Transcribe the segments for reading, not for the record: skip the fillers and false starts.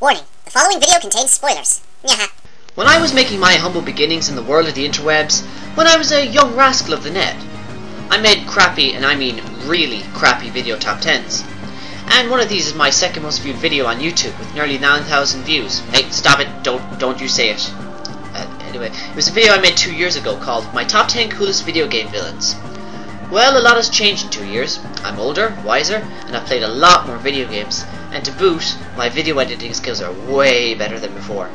Warning, the following video contains spoilers. Nyaha. When I was making my humble beginnings in the world of the interwebs, when I was a young rascal of the net, I made crappy, and I mean really crappy video top 10s. And one of these is my second most viewed video on YouTube with nearly 9,000 views. Hey, stop it, don't you say it. Anyway, it was a video I made 2 years ago called My Top 10 Coolest Video Game Villains. Well, a lot has changed in 2 years. I'm older, wiser, and I've played a lot more video games. And to boot, my video editing skills are way better than before.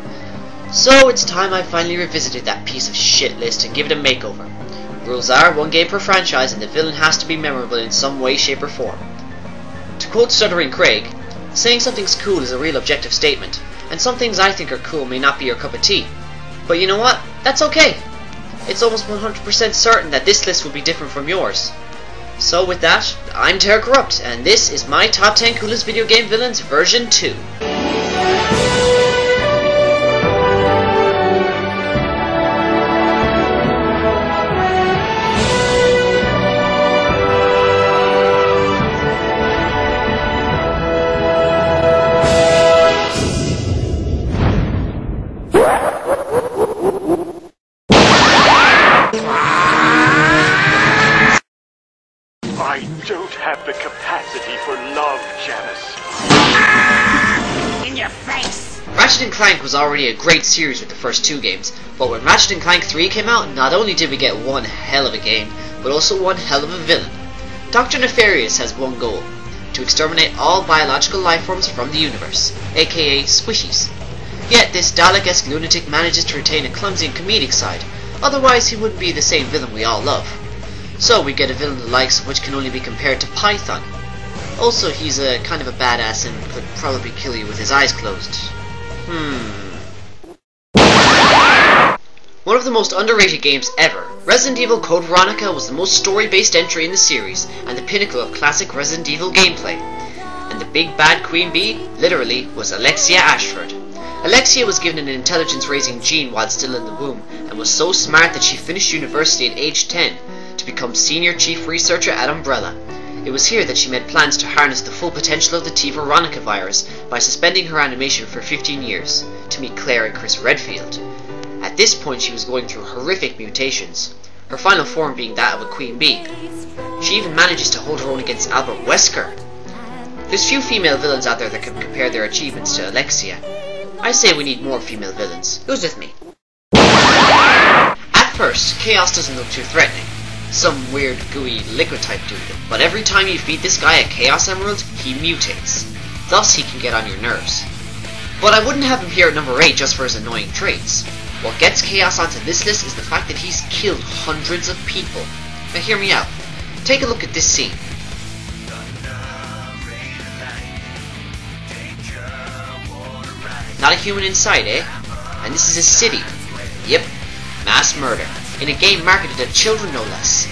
So it's time I finally revisited that piece of shit list and give it a makeover. Rules are 1 game per franchise and the villain has to be memorable in some way, shape or form. To quote Stuttering Craig, saying something's cool is a real objective statement, and some things I think are cool may not be your cup of tea. But you know what? That's okay. It's almost 100% certain that this list will be different from yours. So with that, I'm Terra Corrupt, and this is my Top 10 Coolest Video Game Villains version 2. I don't have the capacity for love, Janice. In your face! Ratchet & Clank was already a great series with the first 2 games, but when Ratchet & Clank 3 came out, not only did we get one hell of a game, but also one hell of a villain. Dr. Nefarious has one goal: to exterminate all biological life forms from the universe, aka squishies. Yet this Dalek-esque lunatic manages to retain a clumsy and comedic side, otherwise he wouldn't be the same villain we all love. So we get a villain the likes of which can only be compared to Python. Also, he's a kind of a badass and could probably kill you with his eyes closed. One of the most underrated games ever, Resident Evil Code Veronica was the most story-based entry in the series, and the pinnacle of classic Resident Evil gameplay. And the big bad Queen Bee, literally, was Alexia Ashford. Alexia was given an intelligence-raising gene while still in the womb, and was so smart that she finished university at age 10, to become Senior Chief Researcher at Umbrella. It was here that she made plans to harness the full potential of the T Veronica virus by suspending her animation for 15 years, to meet Claire and Chris Redfield. At this point she was going through horrific mutations, her final form being that of a Queen Bee. She even manages to hold her own against Albert Wesker. There's few female villains out there that can compare their achievements to Alexia. I say we need more female villains. Who's with me? At first, Chaos doesn't look too threatening. Some weird, gooey, liquid type dude, but every time you feed this guy a Chaos Emerald, he mutates. Thus he can get on your nerves. But I wouldn't have him here at number 8 just for his annoying traits. What gets Chaos onto this list is the fact that he's killed hundreds of people. Now hear me out. Take a look at this scene. Not a human in sight, eh? And this is a city. Yep, mass murder. In a game marketed at children no less.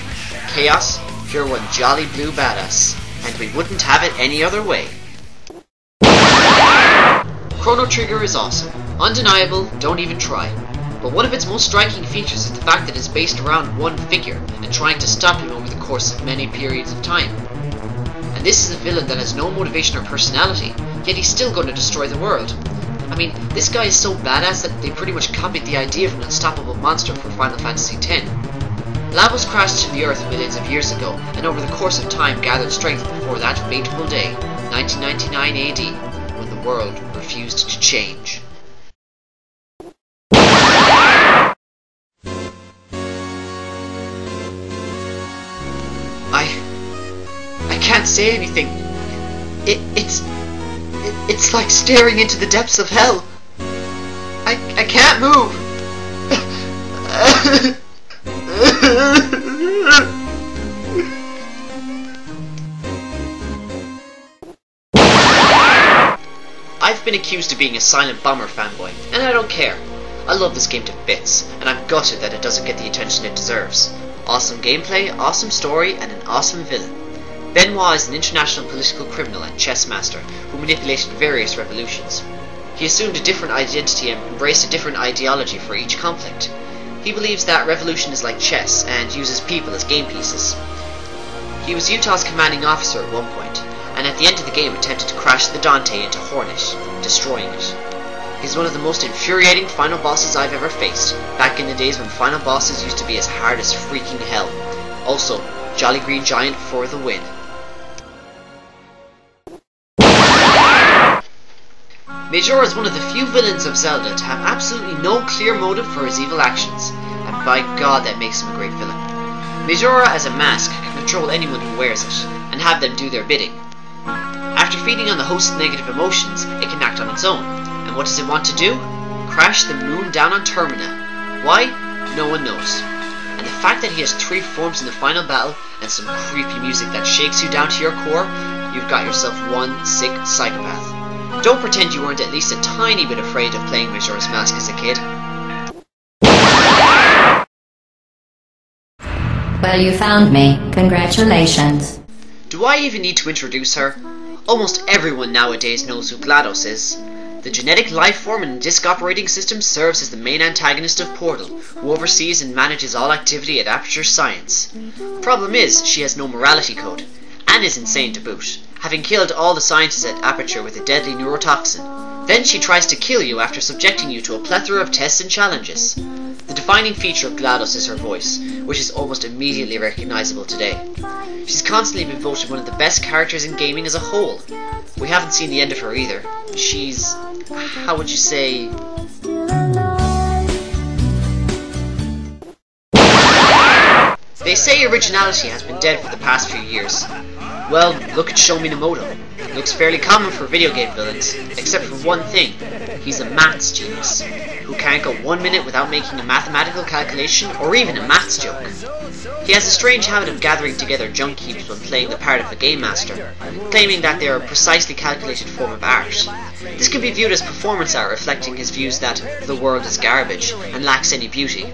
Chaos, you're one jolly blue badass, and we wouldn't have it any other way. Chrono Trigger is awesome. Undeniable, don't even try. But one of its most striking features is the fact that it's based around one figure, and trying to stop him over the course of many periods of time. And this is a villain that has no motivation or personality, yet he's still going to destroy the world. I mean, this guy is so badass that they pretty much copied the idea of an unstoppable monster for Final Fantasy X. Lavos crashed to the Earth millions of years ago, and over the course of time gathered strength before that fateful day, 1999 AD, when the world refused to change. I can't say anything. It's like staring into the depths of hell. I can't move. I've been accused of being a Silent Bomber fanboy, and I don't care. I love this game to bits, and I'm gutted that it doesn't get the attention it deserves. Awesome gameplay, awesome story, and an awesome villain. Benoit is an international political criminal and chess master who manipulated various revolutions. He assumed a different identity and embraced a different ideology for each conflict. He believes that revolution is like chess and uses people as game pieces. He was Utah's commanding officer at one point, and at the end of the game attempted to crash the Dante into Hornet, destroying it. He's one of the most infuriating final bosses I've ever faced, back in the days when final bosses used to be as hard as freaking hell. Also, Jolly Green Giant for the win. Majora is one of the few villains of Zelda to have absolutely no clear motive for his evil actions, and by God that makes him a great villain. Majora as a mask can control anyone who wears it, and have them do their bidding. After feeding on the host's negative emotions, it can act on its own, and what does it want to do? Crash the moon down on Termina. Why? No one knows. And the fact that he has 3 forms in the final battle, and some creepy music that shakes you down to your core, you've got yourself one sick psychopath. Don't pretend you weren't at least a tiny bit afraid of playing Majora's Mask as a kid. Well, you found me. Congratulations. Do I even need to introduce her? Almost everyone nowadays knows who GLaDOS is. The genetic life form in the disk operating system serves as the main antagonist of Portal, who oversees and manages all activity at Aperture Science. Problem is, she has no morality code, and is insane to boot, having killed all the scientists at Aperture with a deadly neurotoxin. Then she tries to kill you after subjecting you to a plethora of tests and challenges. The defining feature of GLaDOS is her voice, which is almost immediately recognizable today. She's constantly been voted one of the best characters in gaming as a whole. We haven't seen the end of her either. She's... how would you say... They say originality has been dead for the past few years. Well, look at Sho Minamimoto. Looks fairly common for video game villains, except for one thing. He's a maths genius, who can't go 1 minute without making a mathematical calculation or even a maths joke. He has a strange habit of gathering together junk heaps when playing the part of a game master, claiming that they are a precisely calculated form of art. This can be viewed as performance art, reflecting his views that the world is garbage and lacks any beauty.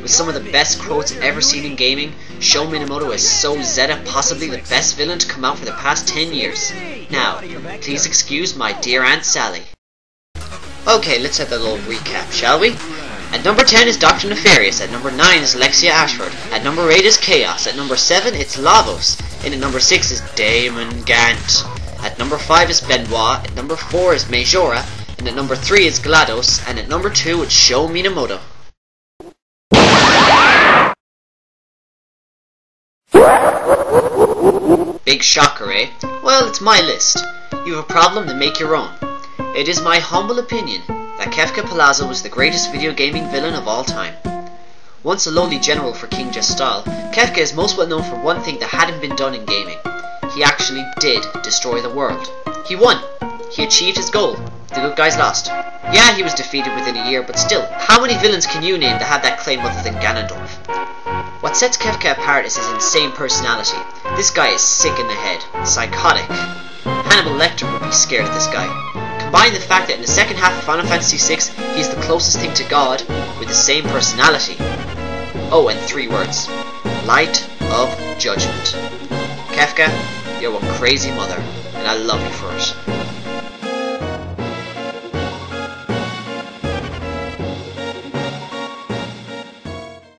With some of the best quotes ever seen in gaming, Sho Minamimoto is so Zeta possibly the best villain to come out for the past 10 years. Now, please excuse my dear Aunt Sally. Okay, let's have a little recap, shall we? At number 10 is Dr. Nefarious, at number 9 is Alexia Ashford, at number 8 is Chaos, at number 7 it's Lavos, and at number 6 is Damon Gant. At number 5 is Benoit, at number 4 is Majora, and at number 3 is GLaDOS, and at number 2 it's Sho Minamimoto. Big shocker, eh? Well, it's my list. You have a problem, then make your own. It is my humble opinion that Kefka Palazzo was the greatest video gaming villain of all time. Once a lowly general for King Gestal, Kefka is most well known for one thing that hadn't been done in gaming. He actually did destroy the world. He won. He achieved his goal. The good guys lost. Yeah, he was defeated within a year, but still, how many villains can you name that have that claim other than Ganondorf? What sets Kefka apart is his insane personality. This guy is sick in the head, psychotic. Hannibal Lecter would be scared of this guy. Combine the fact that in the second half of Final Fantasy VI, he's the closest thing to God, with the same personality. Oh, and 3 words. Light of Judgment. Kefka, you're one crazy mother, and I love you for it.